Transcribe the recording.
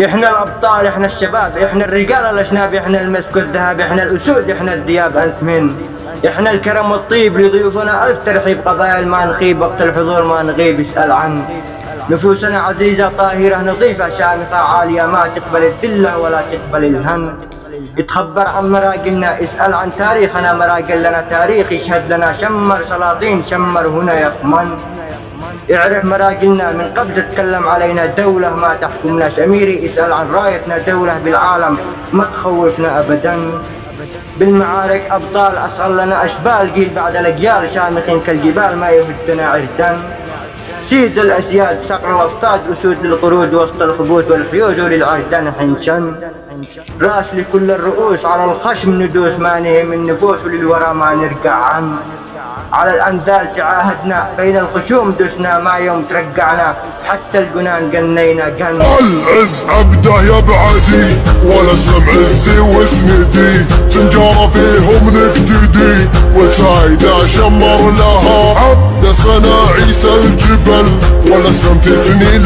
احنا الابطال، احنا الشباب، احنا الرجال الاشناب، احنا المسك والذهب، احنا الاسود، احنا الدياب. انت من؟ احنا الكرم والطيب لضيوفنا الف ترحيب، قبائل ما نخيب وقت الحضور ما نغيب. اسال عن نفوسنا عزيزة طاهرة نظيفة شامخة عالية، ما تقبل الذلة ولا تقبل الهن. اتخبر عن مراجلنا، اسأل عن تاريخنا، مراجل لنا تاريخ يشهد لنا، شمر سلاطين شمر هنا يخمن. اعرف مراجلنا من قبل تتكلم علينا دولة ما تحكمناش. اميري اسأل عن رايتنا، دولة بالعالم ما تخوفنا ابدا. بالمعارك ابطال اصغر لنا اشبال، جيل بعد الاجيال شامخين كالجبال ما يهدنا عردا. سيد الاسياد صقر الاصطاد، اسود القرود وسط الخبوت والحيود، وللعهدان حنشن. راس لكل الرؤوس على الخشم ندوس، ما نهم النفوس وللورى ما نرجع عن. على الأندال تعاهدنا، بين الخشوم دسنا، ما يوم ترقعنا حتى الجنان قنينا قن. العز عبده يا بعدي ولا اسم عزي واسندي، سنجارة فيهم نقتدي والسايدة شمر لها عبد صناعي الجبل، ولا اسم تثني